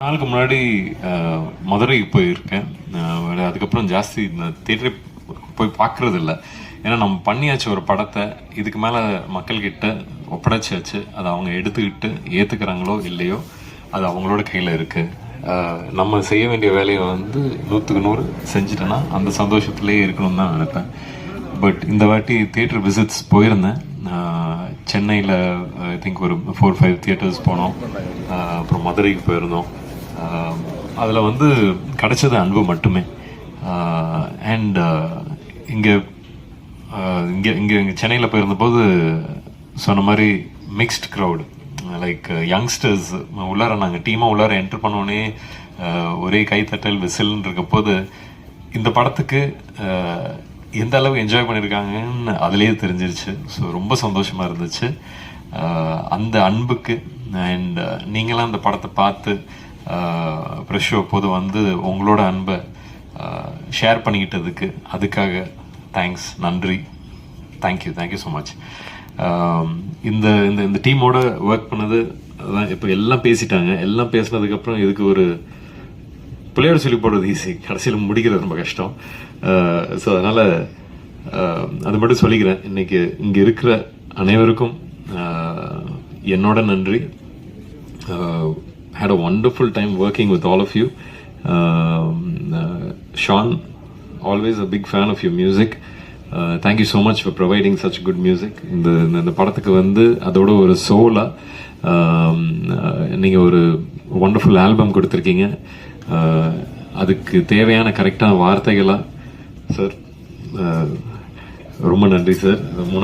நாளுக்கு முன்னாடி மதுரைக்கு போயிருக்கேன். அதுக்கப்புறம் ஜாஸ்தி இந்த தியேட்டரை போய் பார்க்கறது இல்லை. ஏன்னா நம்ம பண்ணியாச்சு ஒரு படத்தை, இதுக்கு மேலே மக்கள்கிட்ட ஒப்படைச்சாச்சு. அதை அவங்க எடுத்துக்கிட்டு ஏற்றுக்கிறாங்களோ இல்லையோ அது அவங்களோட கையில் இருக்குது. நம்ம செய்ய வேண்டிய வேலையை வந்து 100க்கு 100 செஞ்சுட்டேன்னா அந்த சந்தோஷத்துலேயே இருக்கணும்னு தான் நினைப்பேன். பட் இந்த வாட்டி தியேட்டர் விசிட்ஸ் போயிருந்தேன். சென்னையில் ஐ திங்க் ஒரு 4-5 தியேட்டர்ஸ் போனோம். அப்புறம் மதுரைக்கு போயிருந்தோம். அதில் வந்து கிடைச்சது அன்பு மட்டுமே. அண்ட் இங்கே இங்கே இங்கே இங்கே சென்னையில் போயிருந்தபோது சொன்ன மாதிரி மிக்ஸ்ட் க்ரௌடு, லைக் யங்ஸ்டர்ஸ் உள்ளார நாங்கள் டீமாக உள்ளார என்ட்ரு பண்ணோடனே ஒரே கைத்தட்டல் விசில்னு இருக்க போது இந்த படத்துக்கு எந்த அளவு என்ஜாய் பண்ணியிருக்காங்கன்னு அதுலேயே தெரிஞ்சிருச்சு. ஸோ ரொம்ப சந்தோஷமாக இருந்துச்சு அந்த அன்புக்கு. அண்ட் நீங்களாம் அந்த படத்தை பார்த்து ப்ரெஷ் ஷோ போது வந்து உங்களோட அன்பை ஷேர் பண்ணிக்கிட்டதுக்கு அதுக்காக தேங்க்ஸ், நன்றி, தேங்க்யூ ஸோ மச். இந்த இந்த இந்த டீமோட ஒர்க் பண்ணது அதான். இப்போ எல்லாம் பேசிட்டாங்க. எல்லாம் பேசினதுக்கப்புறம் இதுக்கு ஒரு பிள்ளையோட சொல்லி போடுறது ஈஸி, கடைசியில் முடிக்கிறது ரொம்ப கஷ்டம். ஸோ அதனால் அது மட்டும் சொல்லிக்கிறேன். இன்னைக்கு இங்கே இருக்கிற அனைவருக்கும் என்னோட நன்றி. Had a wonderful time working with all of you. Sean, always a big fan of your music. Thank you so much for providing such good music. இந்த படத்துக்கு வந்து அதோட ஒரு சோலா நீங்கள் ஒரு ஒண்டர்ஃபுல் ஆல்பம் கொடுத்துருக்கீங்க. அதுக்கு தேவையான கரெக்டான வார்த்தைகளாக சார் ரொம்ப நன்றி சார். 3